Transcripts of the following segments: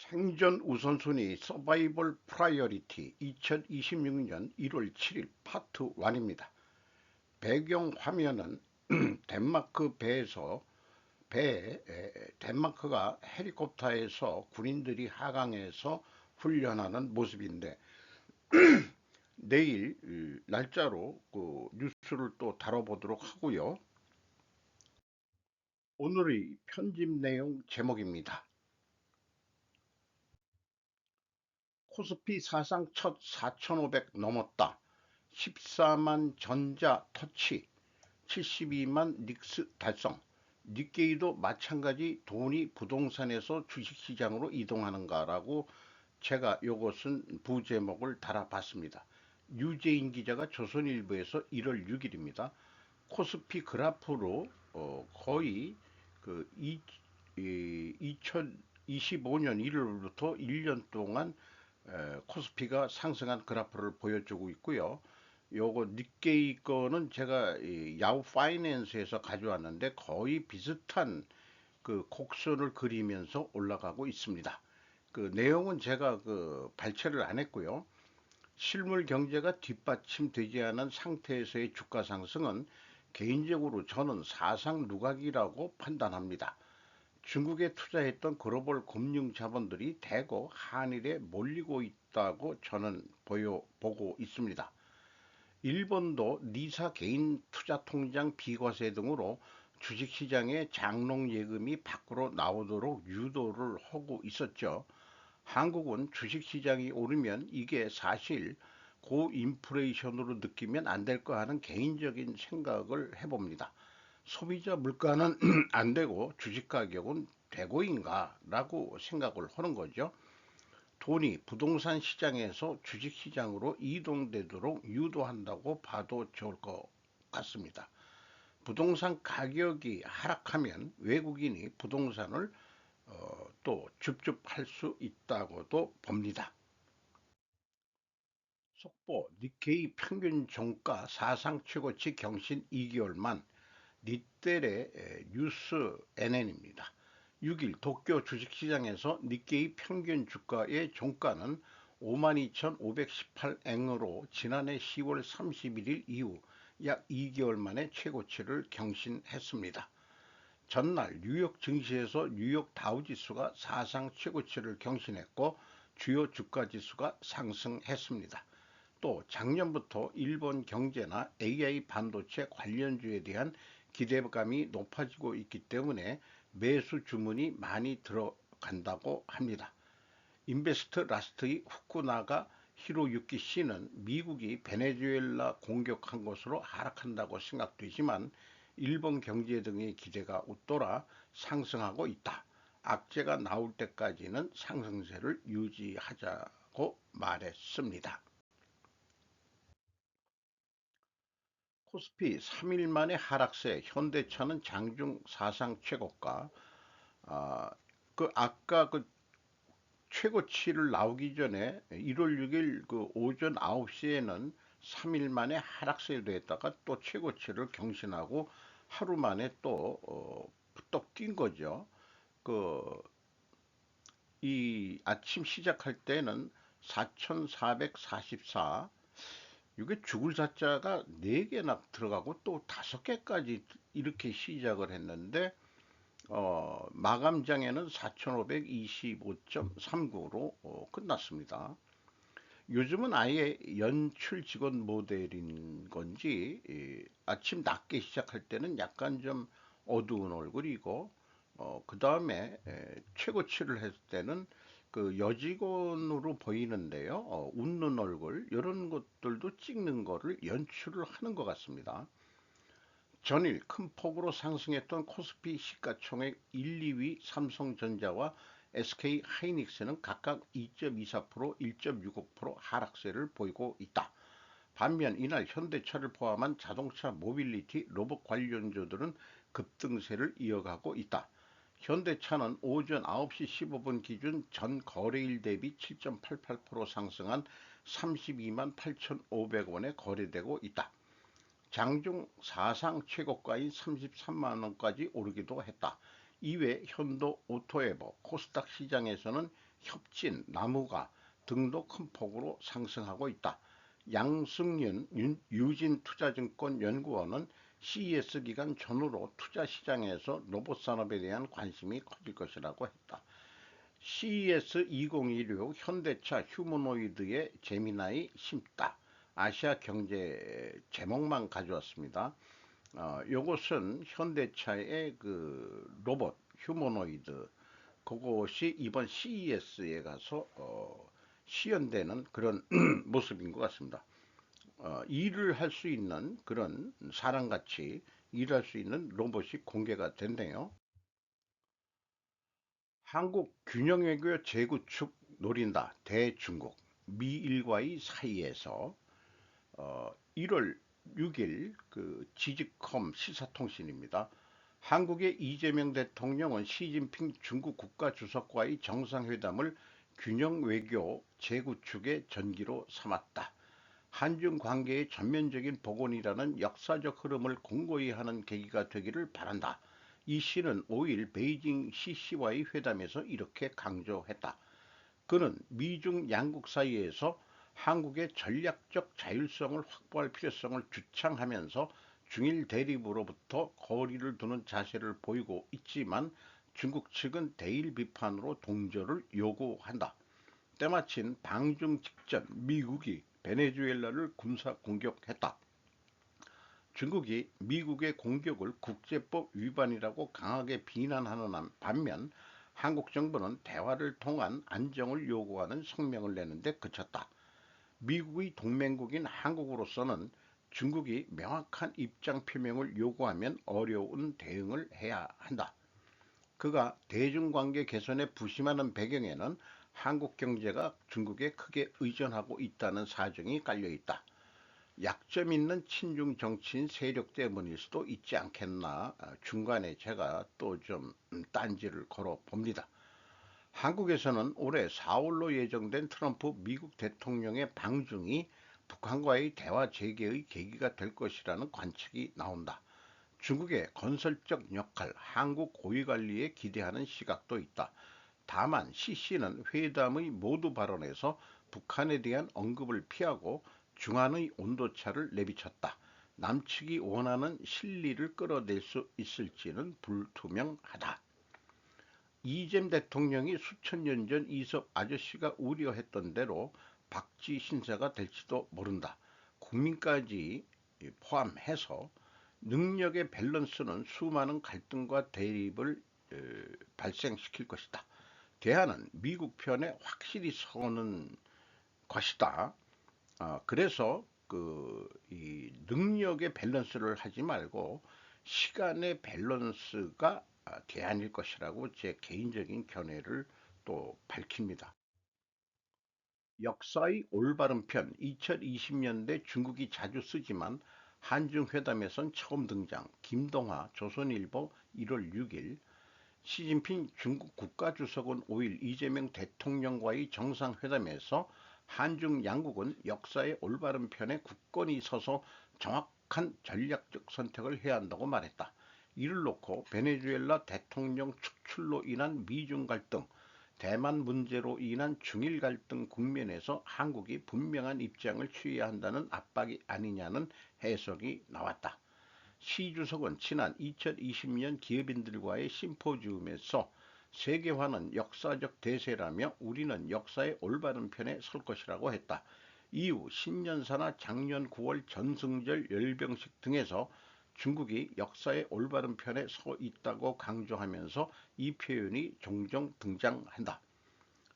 생존 우선순위 서바이벌 프라이어리티 2026년 1월 7일 파트 1입니다. 배경 화면은 덴마크 배에서 덴마크가 헬리콥터에서 군인들이 하강해서 훈련하는 모습인데 내일 날짜로 그 뉴스를 또 다뤄보도록 하고요. 오늘의 편집 내용 제목입니다. 코스피 사상 첫 4,500 넘었다. 14만 전자 터치, 72만 닉스 달성. 니케이도 마찬가지 돈이 부동산에서 주식시장으로 이동하는가라고 제가 요것은 부제목을 달아봤습니다. 유재인 기자가 조선일보에서 1월 6일입니다. 코스피 그래프로 거의 그 2025년 1월부터 1년 동안 코스피가 상승한 그래프를 보여주고 있고요. 요거 닉게이 거는 제가 야후 파이낸스에서 가져왔는데 거의 비슷한 그 곡선을 그리면서 올라가고 있습니다. 그 내용은 제가 그 발췌를 안 했고요. 실물 경제가 뒷받침되지 않은 상태에서의 주가 상승은 개인적으로 저는 사상 누각이라고 판단합니다. 중국에 투자했던 글로벌 금융 자본들이 대거 한일에 몰리고 있다고 저는 보고 있습니다. 일본도 니사 개인 투자 통장 비과세 등으로 주식시장의 장롱 예금이 밖으로 나오도록 유도를 하고 있었죠. 한국은 주식시장이 오르면 이게 사실 고인플레이션으로 느끼면 안 될 거 하는 개인적인 생각을 해봅니다. 소비자 물가는 안 되고 주식 가격은 되고인가 라고 생각을 하는 거죠. 돈이 부동산 시장에서 주식 시장으로 이동되도록 유도한다고 봐도 좋을 것 같습니다. 부동산 가격이 하락하면 외국인이 부동산을 또 줍줍할 수 있다고도 봅니다. 속보 니케이 평균 종가 사상 최고치 경신 2개월만 니텔의 뉴스 NN입니다. 6일 도쿄 주식시장에서 니케이 평균 주가의 종가는 52,518엔으로 지난해 10월 31일 이후 약 2개월 만에 최고치를 경신했습니다. 전날 뉴욕 증시에서 뉴욕 다우지수가 사상 최고치를 경신했고 주요 주가 지수가 상승했습니다. 또 작년부터 일본 경제나 AI 반도체 관련주에 대한 기대감이 높아지고 있기 때문에 매수 주문이 많이 들어간다고 합니다. 인베스트 라스트의 후쿠나가 히로유키 씨는 미국이 베네수엘라 공격한 것으로 하락한다고 생각되지만 일본 경제 등의 기대가 웃돌아 상승하고 있다. 악재가 나올 때까지는 상승세를 유지하자고 말했습니다. 코스피 3일 만에 하락세, 현대차는 장중 사상 최고가. 아, 아까 그 최고치를 나오기 전에 1월 6일 그 오전 9시에는 3일 만에 하락세에 됐다가 또 최고치를 경신하고 하루 만에 또 부쩍 뛴 거죠. 그 이 아침 시작할 때는 4,444, 이게 죽을 사자가 4개나 들어가고 또 5개까지 이렇게 시작을 했는데 마감장에는 4,525.39로 끝났습니다. 요즘은 아예 연출 직원 모델인 건지 아침 낮게 시작할 때는 약간 좀 어두운 얼굴이고 그 다음에 최고치를 했을 때는 그 여직원으로 보이는데요. 웃는 얼굴 이런 것들도 찍는 거를 연출을 하는 것 같습니다. 전일 큰 폭으로 상승했던 코스피 시가총액 1, 2위 삼성전자와 SK 하이닉스는 각각 2.24%, 1.65% 하락세를 보이고 있다. 반면 이날 현대차를 포함한 자동차 모빌리티 로봇 관련주들은 급등세를 이어가고 있다. 현대차는 오전 9시 15분 기준 전 거래일 대비 7.88% 상승한 32만 8,500원에 거래되고 있다. 장중 사상 최고가인 33만원까지 오르기도 했다. 이외 현도 오토에버 코스닥 시장에서는 협진, 나무가 등도 큰 폭으로 상승하고 있다. 양승윤 유진투자증권 연구원은 CES 기간 전후로 투자 시장에서 로봇 산업에 대한 관심이 커질 것이라고 했다. CES 2016 현대차 휴머노이드의 재미나이 심다. 아시아 경제 제목만 가져왔습니다. 요것은 현대차의 그 로봇 휴머노이드 그것이 이번 CES에 가서 시연되는 그런 모습인 것 같습니다. 일을 할 수 있는 그런 사람같이 일할 수 있는 로봇이 공개가 됐네요. 한국 균형외교 재구축 노린다. 대중국 미일과의 사이에서 1월 6일 그 지지컴 시사통신입니다. 한국의 이재명 대통령은 시진핑 중국 국가주석과의 정상회담을 균형 외교 재구축의 전기로 삼았다. 한중 관계의 전면적인 복원이라는 역사적 흐름을 공고히 하는 계기가 되기를 바란다. 이 씨는 5일 베이징 CC와의 회담에서 이렇게 강조했다. 그는 미중 양국 사이에서 한국의 전략적 자율성을 확보할 필요성을 주창하면서 중일 대립으로부터 거리를 두는 자세를 보이고 있지만 중국 측은 대일 비판으로 동조를 요구한다. 때마침 방중 직전 미국이 베네수엘라를 군사 공격했다. 중국이 미국의 공격을 국제법 위반이라고 강하게 비난하는 반면 한국 정부는 대화를 통한 안정을 요구하는 성명을 내는데 그쳤다. 미국의 동맹국인 한국으로서는 중국이 명확한 입장 표명을 요구하면 어려운 대응을 해야 한다. 그가 대중관계 개선에 부심하는 배경에는 한국 경제가 중국에 크게 의존하고 있다는 사정이 깔려 있다. 약점 있는 친중 정치인 세력 때문일 수도 있지 않겠나 중간에 제가 또 좀 딴지를 걸어 봅니다. 한국에서는 올해 4월로 예정된 트럼프 미국 대통령의 방중이 북한과의 대화 재개의 계기가 될 것이라는 관측이 나온다. 중국의 건설적 역할, 한국 고위관리에 기대하는 시각도 있다. 다만 CC는 회담의 모두 발언에서 북한에 대한 언급을 피하고 중한의 온도차를 내비쳤다. 남측이 원하는 실리를 끌어낼 수 있을지는 불투명하다. 이잼 대통령이 수천 년 전 이섭 아저씨가 우려했던 대로 박쥐 신세가 될지도 모른다. 국민까지 포함해서 능력의 밸런스는 수많은 갈등과 대립을 발생시킬 것이다. 대안은 미국 편에 확실히 서는 것이다. 그래서 이 능력의 밸런스를 하지 말고 시간의 밸런스가 대안일 것이라고 제 개인적인 견해를 또 밝힙니다. 역사의 올바른 편 2020년대 중국이 자주 쓰지만 한중회담에선 처음 등장 김동하 조선일보 1월 6일 시진핑 중국 국가주석은 5일 이재명 대통령과의 정상회담에서 한중 양국은 역사의 올바른 편에 굳건히 서서 정확한 전략적 선택을 해야 한다고 말했다. 이를 놓고 베네수엘라 대통령 축출로 인한 미중 갈등, 대만 문제로 인한 중일 갈등 국면에서 한국이 분명한 입장을 취해야 한다는 압박이 아니냐는 해석이 나왔다. 시 주석은 지난 2020년 기업인들과의 심포지움에서 세계화는 역사적 대세라며 우리는 역사의 올바른 편에 설 것이라고 했다. 이후 신년사나 작년 9월 전승절 열병식 등에서 중국이 역사의 올바른 편에 서 있다고 강조하면서 이 표현이 종종 등장한다.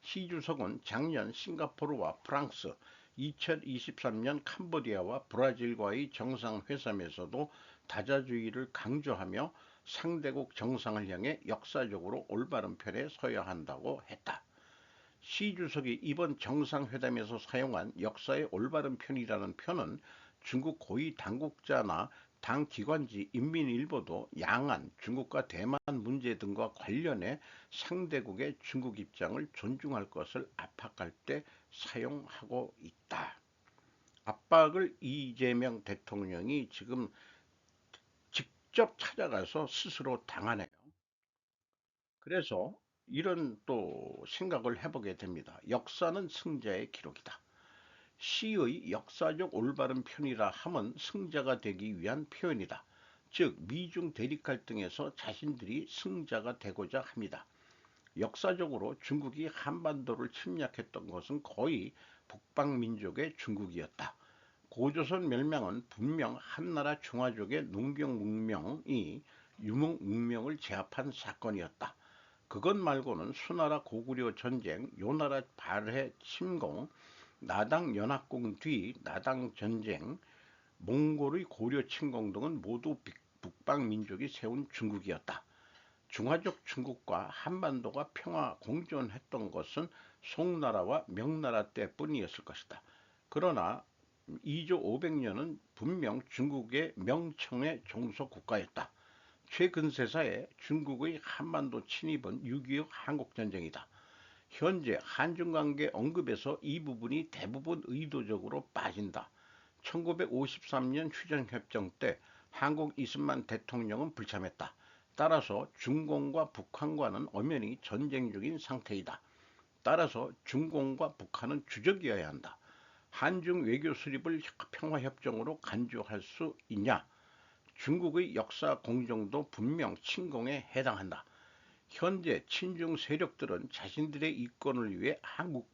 시 주석은 작년 싱가포르와 프랑스, 2023년 캄보디아와 브라질과의 정상회담에서도 다자주의를 강조하며 상대국 정상을 향해 역사적으로 올바른 편에 서야 한다고 했다. 시 주석이 이번 정상회담에서 사용한 역사의 올바른 편이라는 표는 중국 고위 당국자나 당 기관지 인민일보도 양안, 중국과 대만 문제 등과 관련해 상대국의 중국 입장을 존중할 것을 압박할 때 사용하고 있다. 압박을 이재명 대통령이 지금 직접 찾아가서 스스로 당하네요. 그래서 이런 또 생각을 해보게 됩니다. 역사는 승자의 기록이다. 시의 역사적 올바른 편이라 함은 승자가 되기 위한 표현이다. 즉 미중 대립 갈등에서 자신들이 승자가 되고자 합니다. 역사적으로 중국이 한반도를 침략했던 것은 거의 북방민족의 중국이었다. 고조선 멸망은 분명 한나라 중화족의 농경 문명이 유목 문명을 제압한 사건이었다. 그것 말고는 수나라 고구려 전쟁, 요나라 발해 침공, 나당 연합공 뒤 나당 전쟁, 몽골의 고려 침공 등은 모두 북방 민족이 세운 중국이었다. 중화적 중국과 한반도가 평화 공존했던 것은 송나라와 명나라 때뿐이었을 것이다. 그러나 2조 500년은 분명 중국의 명청의 종속 국가였다. 최근세사에 중국의 한반도 침입은 6.25 한국전쟁이다. 현재 한중관계 언급에서 이 부분이 대부분 의도적으로 빠진다. 1953년 휴전협정 때 한국 이승만 대통령은 불참했다. 따라서 중공과 북한과는 엄연히 전쟁 중인 상태이다. 따라서 중공과 북한은 주적이어야 한다. 한중 외교 수립을 평화협정으로 간주할 수 있냐? 중국의 역사 공정도 분명 침공에 해당한다. 현재 친중 세력들은 자신들의 이권을 위해 한국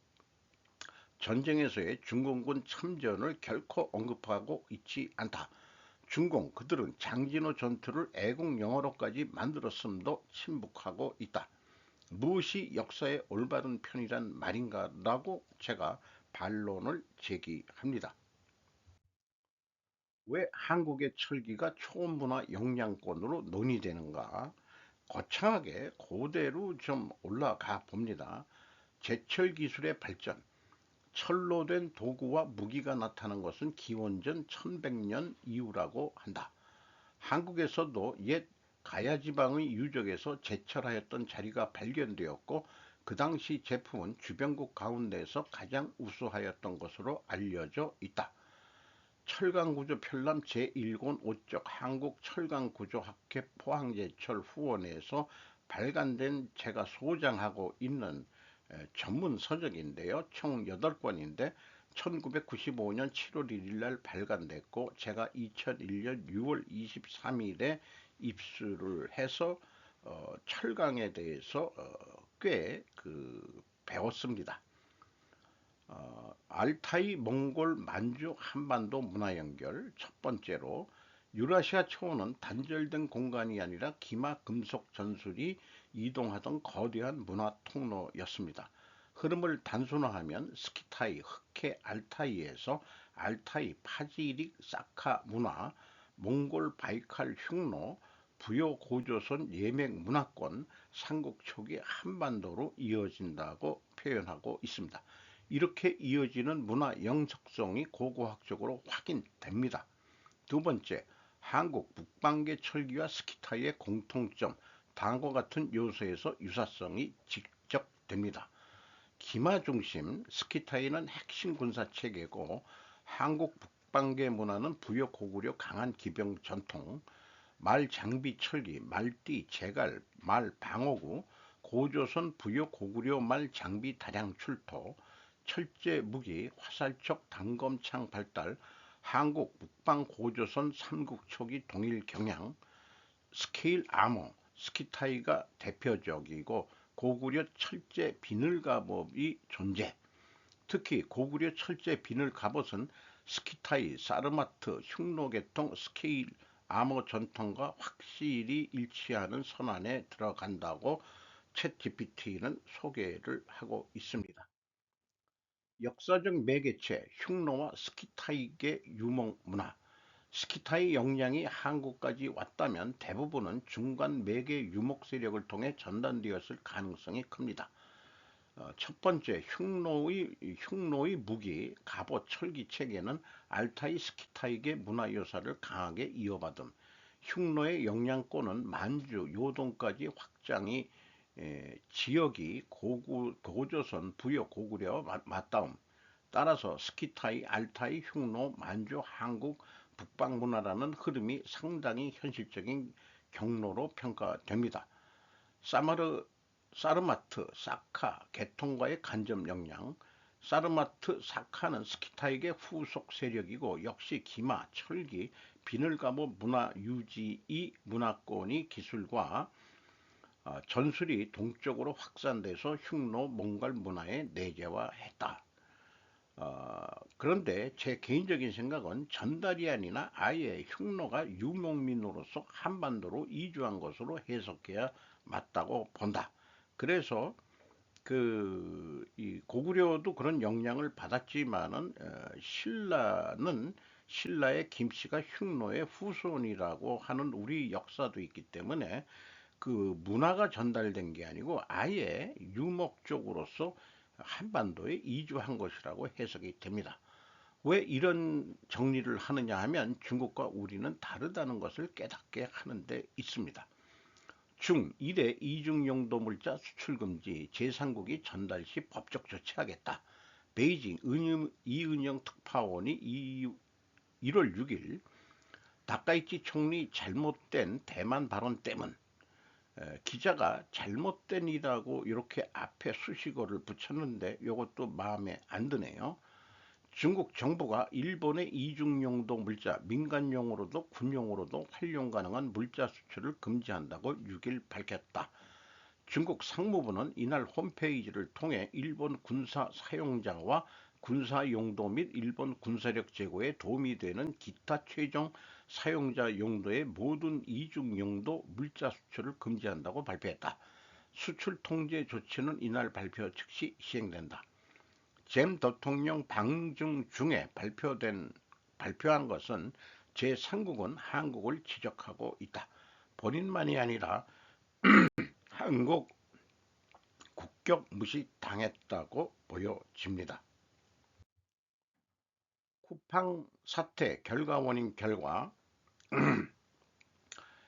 전쟁에서의 중공군 참전을 결코 언급하고 있지 않다. 중공 그들은 장진호 전투를 애국 영화로까지 만들었음도 침묵하고 있다. 무엇이 역사의 올바른 편이란 말인가라고 제가 반론을 제기합니다. 왜 한국의 철기가 초문화 영향권으로 논의되는가? 거창하게 고대로 좀 올라가 봅니다. 제철 기술의 발전, 철로 된 도구와 무기가 나타난 것은 기원전 1100년 이후라고 한다. 한국에서도 옛 가야지방의 유적에서 제철하였던 자리가 발견되었고 그 당시 제품은 주변국 가운데서 가장 우수하였던 것으로 알려져 있다. 철강구조 편람 제1권 5쪽 한국철강구조학회 포항제철 후원에서 발간된 제가 소장하고 있는 전문 서적인데요. 총 8권인데 1995년 7월 1일 날 발간됐고 제가 2001년 6월 23일에 입수를 해서 철강에 대해서 꽤 배웠습니다. 알타이, 몽골, 만주, 한반도 문화 연결. 첫 번째로 유라시아 초원은 단절된 공간이 아니라 기마 금속 전술이 이동하던 거대한 문화 통로였습니다. 흐름을 단순화하면 스키타이, 흑해 알타이에서 알타이, 파지릭, 사카 문화, 몽골 바이칼 흉노, 부여 고조선 예mek 문화권, 삼국 초기 한반도로 이어진다고 표현하고 있습니다. 이렇게 이어지는 문화 영속성이 고고학적으로 확인됩니다. 두 번째, 한국 북방계 철기와 스키타이의 공통점, 다음과 같은 요소에서 유사성이 직접됩니다. 기마 중심, 스키타이는 핵심 군사 체계고 한국 북방계 문화는 부여 고구려 강한 기병 전통, 말 장비 철기, 말띠, 제갈, 말 방어구, 고조선 부여 고구려 말 장비 다량 출토, 철제 무기, 화살촉 단검창 발달, 한국 북방 고조선 삼국 초기 동일 경향, 스케일 아머, 스키타이가 대표적이고 고구려 철제 비늘 갑옷이 존재. 특히 고구려 철제 비늘 갑옷은 스키타이, 사르마트, 흉노계통 스케일 아머 전통과 확실히 일치하는 선안에 들어간다고 챗 GPT는 소개를 하고 있습니다. 역사적 매개체, 흉노와 스키타이계 유목 문화. 스키타이 역량이 한국까지 왔다면 대부분은 중간 매개 유목 세력을 통해 전단되었을 가능성이 큽니다. 첫 번째, 흉노의 무기, 갑옷, 철기 체계는 알타이 스키타이계 문화 요사를 강하게 이어받음. 흉노의 영향권은 만주, 요동까지 확장이 지역이 고조선, 부여, 고구려와 맞닿음. 따라서 스키타이, 알타이, 흉노, 만주, 한국, 북방 문화라는 흐름이 상당히 현실적인 경로로 평가됩니다. 사마르 사르마트, 사카, 계통과의 간접 영향. 사르마트, 사카는 스키타익의 후속 세력이고 역시 기마, 철기, 비늘갑옷 문화 유지의 문화권이 기술과 전술이 동쪽으로 확산돼서 흉노, 몽골 문화에 내재화했다. 어, 그런데 제 개인적인 생각은 전달이 아니라 아예 흉노가 유목민으로서 한반도로 이주한 것으로 해석해야 맞다고 본다. 그래서 이 고구려도 그런 영향을 받았지만은 신라는 신라의 김씨가 흉노의 후손이라고 하는 우리 역사도 있기 때문에 그 문화가 전달된 게 아니고 아예 유목적으로서 한반도에 이주한 것이라고 해석이 됩니다. 왜 이런 정리를 하느냐 하면 중국과 우리는 다르다는 것을 깨닫게 하는 데 있습니다. 중, 1회 이중용도 물자 수출 금지, 제3국이 전달 시 법적 조치하겠다. 베이징 이은영 특파원이 1월 6일 다카이치 총리 잘못된 대만 발언 때문, 기자가 잘못된이라고 이렇게 앞에 수식어를 붙였는데 이것도 마음에 안 드네요. 중국 정부가 일본의 이중용도 물자, 민간용으로도 군용으로도 활용 가능한 물자 수출을 금지한다고 6일 밝혔다. 중국 상무부는 이날 홈페이지를 통해 일본 군사 사용자와 군사 용도 및 일본 군사력 제고에 도움이 되는 기타 최종 사용자 용도의 모든 이중 용도 물자 수출을 금지한다고 발표했다. 수출 통제 조치는 이날 발표 즉시 시행된다. 잼 대통령 방중 중에 발표한 것은 제3국은 한국을 지적하고 있다. 본인만이 아니라 한국 국격 무시 당했다고 보여집니다. 쿠팡 사태 결과 원인 결과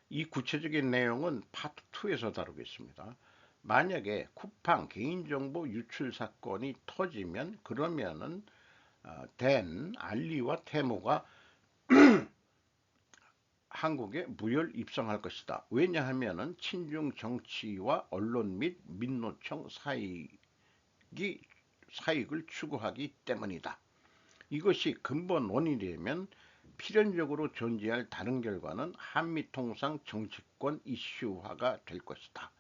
이 구체적인 내용은 파트 2에서 다루겠습니다. 만약에 쿠팡 개인정보 유출 사건이 터지면 그러면은 알리와 테무가 한국에 무혈 입성할 것이다. 왜냐하면 친중 정치와 언론 및 민노총 사익을 추구하기 때문이다. 이것이 근본 원인이라면 필연적으로 존재할 다른 결과는 한미통상 정치권 이슈화가 될 것이다.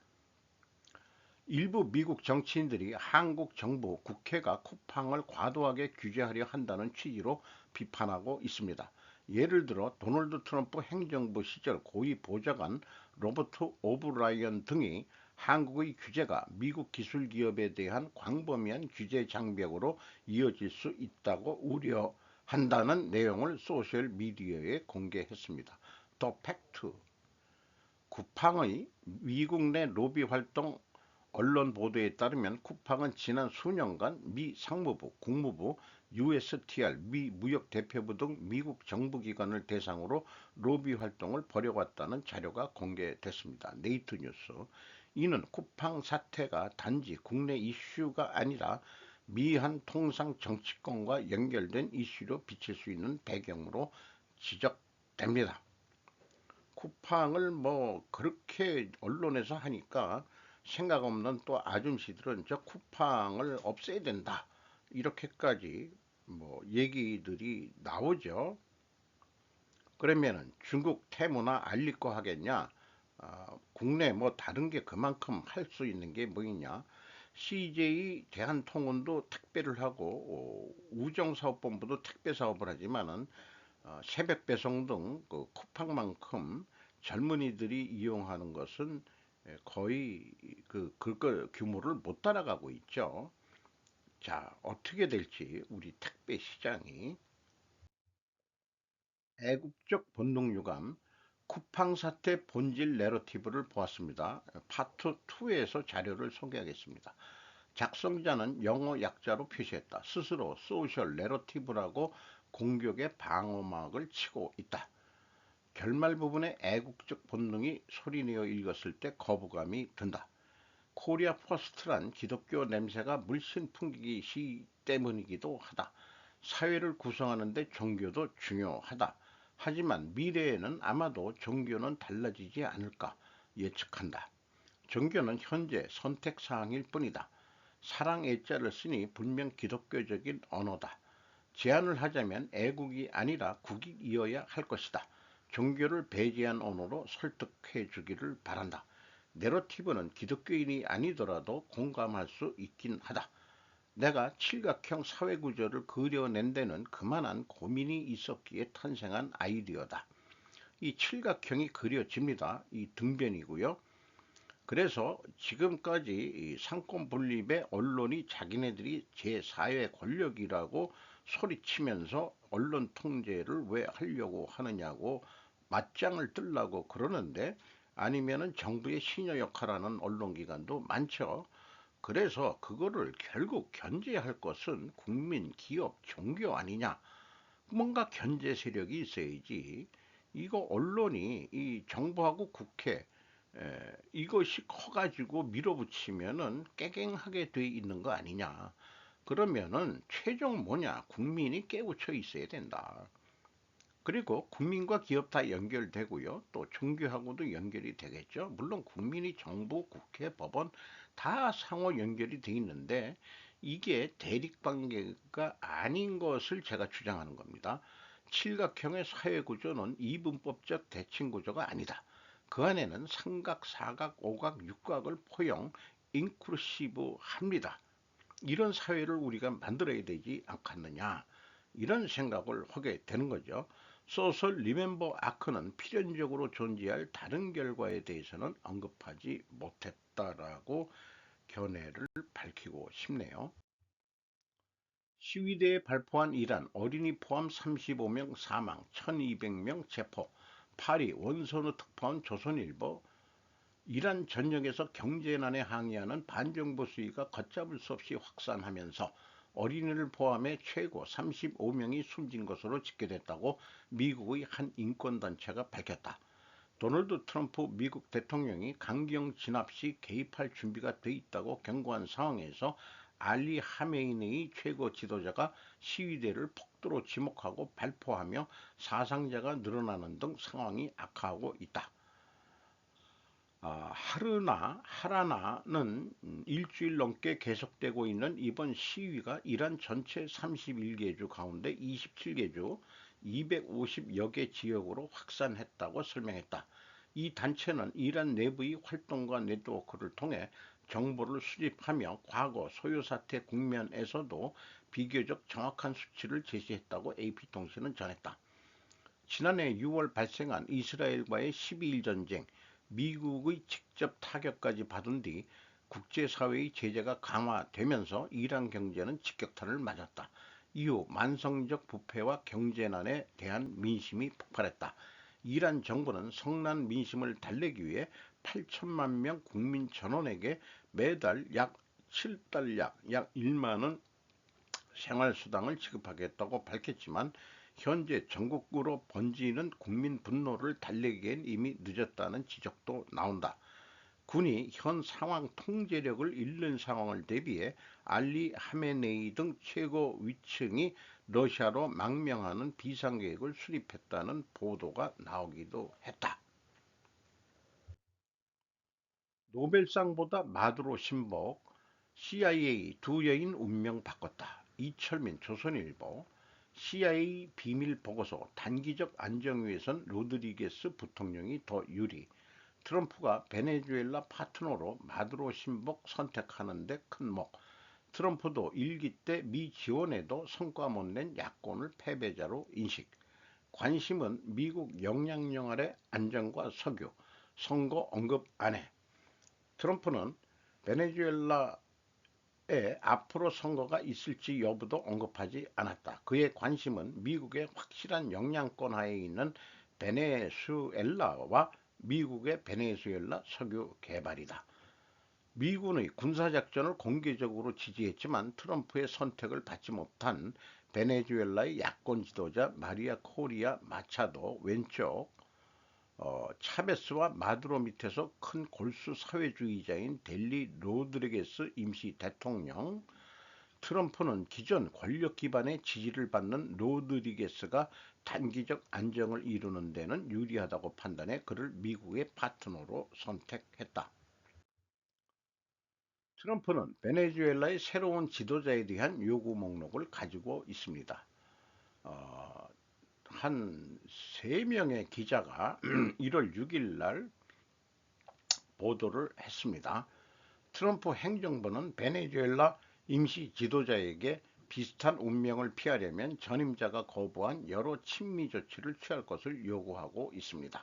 일부 미국 정치인들이 한국 정부, 국회가 쿠팡을 과도하게 규제하려 한다는 취지로 비판하고 있습니다. 예를 들어 도널드 트럼프 행정부 시절 고위 보좌관 로버트 오브라이언 등이 한국의 규제가 미국 기술기업에 대한 광범위한 규제 장벽으로 이어질 수 있다고 우려한다는 내용을 소셜미디어에 공개했습니다. 더 팩트. 쿠팡의 미국 내 로비 활동 언론 보도에 따르면 쿠팡은 지난 수년간 미 상무부, 국무부, USTR, 미 무역대표부 등 미국 정부기관을 대상으로 로비 활동을 벌여왔다는 자료가 공개됐습니다. 네이트뉴스. 이는 쿠팡 사태가 단지 국내 이슈가 아니라 미한 통상 정치권과 연결된 이슈로 비칠 수 있는 배경으로 지적됩니다. 쿠팡을 뭐 그렇게 언론에서 하니까 생각 없는 또 아줌씨들은 저 쿠팡을 없애야 된다. 이렇게까지 뭐 얘기들이 나오죠. 그러면은 중국 테무나 알릴 거 하겠냐? 국내 뭐 다른 게 그만큼 할 수 있는 게 뭐 있냐? CJ 대한통운도 택배를 하고 우정사업본부도 택배 사업을 하지만은 새벽 배송 등그 쿠팡만큼 젊은이들이 이용하는 것은 거의 그 규모를 못 따라가고 있죠. 자, 어떻게 될지 우리 택배 시장이 애국적 본능 유감 쿠팡 사태 본질 내러티브를 보았습니다. 파트 2에서 자료를 소개하겠습니다. 작성자는 영어 약자로 표시했다. 스스로 소셜 내러티브라고 공격의 방어막을 치고 있다. 결말 부분에 애국적 본능이 소리내어 읽었을 때 거부감이 든다. 코리아 퍼스트란 기독교 냄새가 물씬 풍기기 시 때문이기도 하다. 사회를 구성하는 데 종교도 중요하다. 하지만 미래에는 아마도 종교는 달라지지 않을까 예측한다. 종교는 현재 선택사항일 뿐이다. 사랑 애자를 쓰니 분명 기독교적인 언어다. 제안을 하자면 애국이 아니라 국익이어야 할 것이다. 종교를 배제한 언어로 설득해 주기를 바란다. 내러티브는 기독교인이 아니더라도 공감할 수 있긴 하다. 내가 칠각형 사회구조를 그려낸 데는 그만한 고민이 있었기에 탄생한 아이디어다. 이 칠각형이 그려집니다. 이 등변이고요. 그래서 지금까지 이 상권 분립의 언론이 자기네들이 제4의 권력이라고 소리치면서 언론 통제를 왜 하려고 하느냐고 맞짱을 뜨려고 그러는데, 아니면은 정부의 신여 역할하는 언론기관도 많죠. 그래서 그거를 결국 견제할 것은 국민, 기업, 종교 아니냐. 뭔가 견제 세력이 있어야지. 이거 언론이 이 정부하고 국회 이것이 커가지고 밀어붙이면은 깨갱하게 돼 있는 거 아니냐. 그러면은 최종 뭐냐? 국민이 깨우쳐 있어야 된다. 그리고 국민과 기업 다 연결되고요. 또 종교하고도 연결이 되겠죠. 물론 국민이 정부, 국회, 법원 다 상호 연결이 돼 있는데 이게 대립관계가 아닌 것을 제가 주장하는 겁니다. 칠각형의 사회구조는 이분법적 대칭구조가 아니다. 그 안에는 삼각, 사각, 오각, 육각을 포용, 인클루시브합니다. 이런 사회를 우리가 만들어야 되지 않겠느냐. 이런 생각을 하게 되는 거죠. 소설 리멤버 아크는 필연적으로 존재할 다른 결과에 대해서는 언급하지 못했다라고 견해를 밝히고 싶네요. 시위대에 발포한 이란 어린이 포함 35명 사망, 1200명 체포, 파리 원선우 특파원 조선일보. 이란 전역에서 경제난에 항의하는 반정부 수위가 걷잡을 수 없이 확산하면서 어린이를 포함해 최고 35명이 숨진 것으로 집계됐다고 미국의 한 인권단체가 밝혔다. 도널드 트럼프 미국 대통령이 강경 진압 시 개입할 준비가 돼 있다고 경고한 상황에서 알리 하메이네이 최고 지도자가 시위대를 폭도로 지목하고 발포하며 사상자가 늘어나는 등 상황이 악화하고 있다. 하라나는 일주일 넘게 계속되고 있는 이번 시위가 이란 전체 31개 주 가운데 27개 주 250여 개 지역으로 확산했다고 설명했다. 이 단체는 이란 내부의 활동과 네트워크를 통해 정보를 수집하며 과거 소요 사태 국면에서도 비교적 정확한 수치를 제시했다고 AP통신은 전했다. 지난해 6월 발생한 이스라엘과의 12일 전쟁, 미국의 직접 타격까지 받은 뒤 국제사회의 제재가 강화되면서 이란 경제는 직격탄을 맞았다. 이후 만성적 부패와 경제난에 대한 민심이 폭발했다. 이란 정부는 성난 민심을 달래기 위해 8천만 명 국민 전원에게 매달 약 7달러, 약 1만 원 생활수당을 지급하겠다고 밝혔지만 현재 전국으로 번지는 국민 분노를 달래기엔 이미 늦었다는 지적도 나온다. 군이 현 상황 통제력을 잃는 상황을 대비해 알리 하메네이 등 최고 위층이 러시아로 망명하는 비상계획을 수립했다는 보도가 나오기도 했다. 노벨상보다 마두로 신복, CIA 두 여인 운명 바꿨다. 이철민 조선일보. CIA 비밀 보고서 단기적 안정 위해선 로드리게스 부통령이 더 유리. 트럼프가 베네수엘라 파트너로 마두로 신복 선택하는 데 큰목. 트럼프도 일기 때 미 지원에도 성과 못 낸 야권을 패배자로 인식. 관심은 미국 영향력 아래 안정과 석유, 선거 언급 안 해. 트럼프는 베네수엘라에 앞으로 선거가 있을지 여부도 언급하지 않았다. 그의 관심은 미국의 확실한 영향권 하에 있는 베네수엘라와 미국의 베네수엘라 석유 개발이다. 미군의 군사작전을 공개적으로 지지했지만 트럼프의 선택을 받지 못한 베네수엘라의 야권 지도자 마리아 코리아 마차도 왼쪽 차베스와 마두로 밑에서 큰 골수 사회주의자인 델리 로드리게스 임시 대통령. 트럼프는 기존 권력 기반의 지지를 받는 로드리게스가 단기적 안정을 이루는 데는 유리하다고 판단해 그를 미국의 파트너로 선택했다. 트럼프는 베네수엘라의 새로운 지도자에 대한 요구 목록을 가지고 있습니다. 어, 한 3명의 기자가 1월 6일 날 보도를 했습니다. 트럼프 행정부는 베네수엘라 임시 지도자에게 비슷한 운명을 피하려면 전임자가 거부한 여러 친미 조치를 취할 것을 요구하고 있습니다.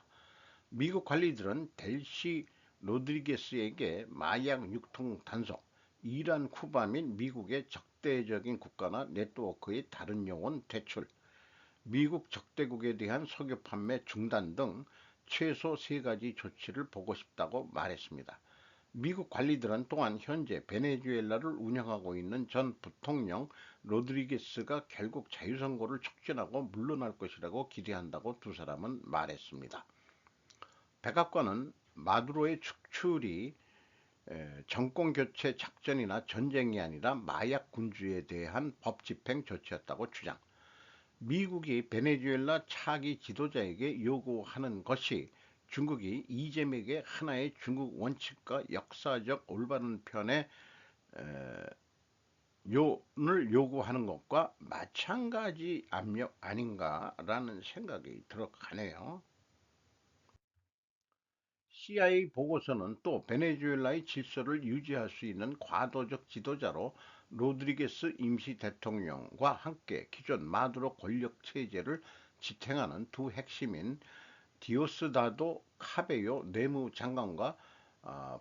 미국 관리들은 델시 로드리게스에게 마약 유통 단속, 이란, 쿠바 및 미국의 적대적인 국가나 네트워크의 다른 영혼 대출, 미국 적대국에 대한 석유 판매 중단 등 최소 3가지 조치를 보고 싶다고 말했습니다. 미국 관리들은 또한 현재 베네수엘라를 운영하고 있는 전 부통령 로드리게스가 결국 자유선거를 촉진하고 물러날 것이라고 기대한다고 두 사람은 말했습니다. 백악관은 마두로의 축출이 정권 교체 작전이나 전쟁이 아니라 마약 군주에 대한 법 집행 조치였다고 주장. 미국이 베네수엘라 차기 지도자에게 요구하는 것이 중국이 이재명에게 하나의 중국 원칙과 역사적 올바른 편의 요를 요구하는 것과 마찬가지 압력 아닌가라는 생각이 들어가네요. CIA 보고서는 또 베네수엘라의 질서를 유지할 수 있는 과도적 지도자로 로드리게스 임시 대통령과 함께 기존 마두로 권력 체제를 지탱하는 두 핵심인 디오스다도 카베요 내무장관과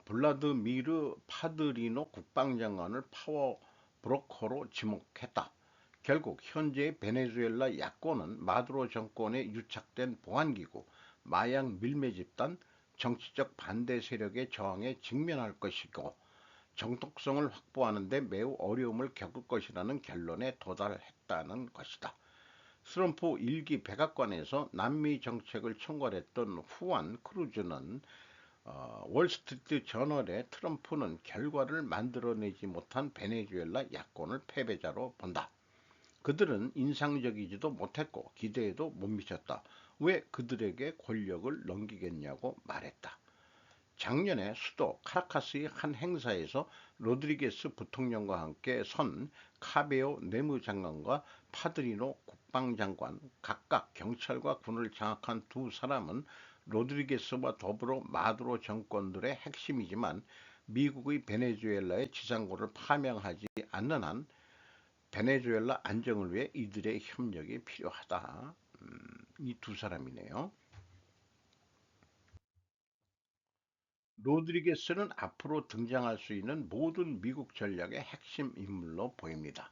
블라드미르 파드리노 국방장관을 파워 브로커로 지목했다. 결국 현재 베네수엘라 야권은 마두로 정권에 유착된 보안기구, 마약 밀매 집단, 정치적 반대 세력의 저항에 직면할 것이고 정통성을 확보하는 데 매우 어려움을 겪을 것이라는 결론에 도달했다는 것이다. 트럼프 일기 백악관에서 남미 정책을 총괄했던 후안 크루즈는 월스트리트 저널에 트럼프는 결과를 만들어내지 못한 베네수엘라 야권을 패배자로 본다. 그들은 인상적이지도 못했고 기대에도 못 미쳤다. 왜 그들에게 권력을 넘기겠냐고 말했다. 작년에 수도 카라카스의 한 행사에서 로드리게스 부통령과 함께 선 카베오 내무장관과 파드리노 국방장관, 각각 경찰과 군을 장악한 두 사람은 로드리게스와 더불어 마두로 정권들의 핵심이지만 미국의 베네수엘라의 지상고를 파명하지 않는 한 베네수엘라 안정을 위해 이들의 협력이 필요하다. 이 두 사람이네요. 로드리게스는 앞으로 등장할 수 있는 모든 미국 전략의 핵심 인물로 보입니다.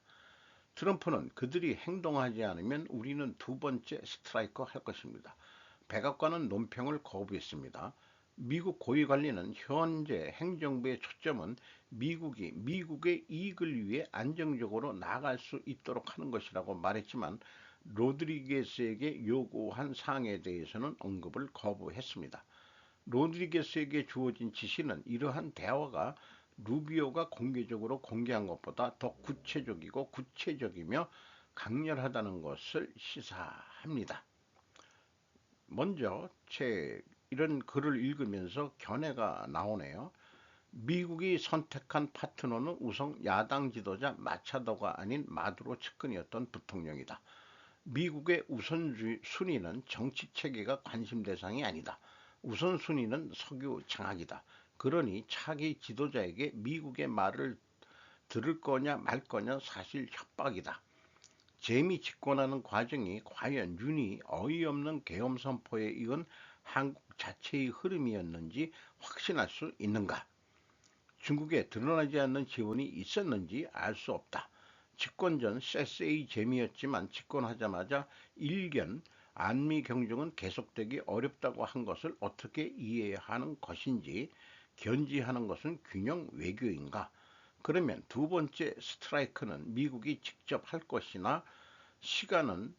트럼프는 그들이 행동하지 않으면 우리는 두 번째 스트라이커 할 것입니다. 백악관은 논평을 거부했습니다. 미국 고위관리는 현재 행정부의 초점은 미국이 미국의 이익을 위해 안정적으로 나아갈 수 있도록 하는 것이라고 말했지만 로드리게스에게 요구한 사항에 대해서는 언급을 거부했습니다. 로드리게스에게 주어진 지시는 이러한 대화가 루비오가 공개적으로 공개한 것보다 더 구체적이고 구체적이며 강렬하다는 것을 시사합니다. 먼저 이런 글을 읽으면서 견해가 나오네요. 미국이 선택한 파트너는 우선 야당 지도자 마차도가 아닌 마두로 측근이었던 부통령이다. 미국의 우선순위는 정치 체계가 관심 대상이 아니다. 우선순위는 석유 장악이다. 그러니 차기 지도자에게 미국의 말을 들을 거냐 말 거냐 사실 협박이다. 재미 집권하는 과정이 과연 윤이 어이없는 계엄 선포에 이은 한국 자체의 흐름이었는지 확신할 수 있는가? 중국에 드러나지 않는 지원이 있었는지 알 수 없다. 집권 전 쎄쎄이 재미였지만 집권하자마자 일견 안미 경중은 계속되기 어렵다고 한 것을 어떻게 이해해야 하는 것인지 견지하는 것은 균형 외교인가? 그러면 두 번째 스트라이크는 미국이 직접 할 것이나 시간은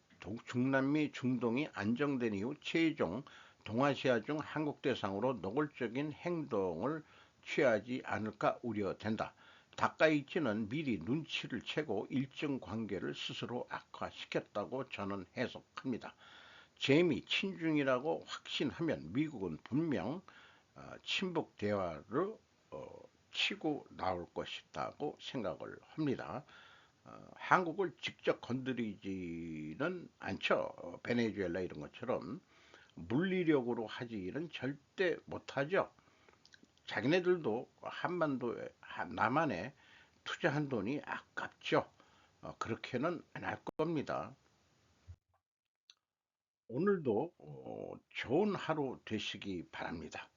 중남미 중동이 안정된 이후 최종 동아시아 중 한국 대상으로 노골적인 행동을 취하지 않을까 우려된다. 다카이치는 미리 눈치를 채고 일정 관계를 스스로 악화시켰다고 저는 해석합니다. 재미 친중이라고 확신하면 미국은 분명 친북 대화를 치고 나올 것이라고 생각을 합니다. 한국을 직접 건드리지는 않죠. 베네수엘라 이런 것처럼 물리력으로 하지는 절대 못하죠. 자기네들도 한반도에 남한에 투자한 돈이 아깝죠. 그렇게는 안 할 겁니다. 오늘도 좋은 하루 되시기 바랍니다.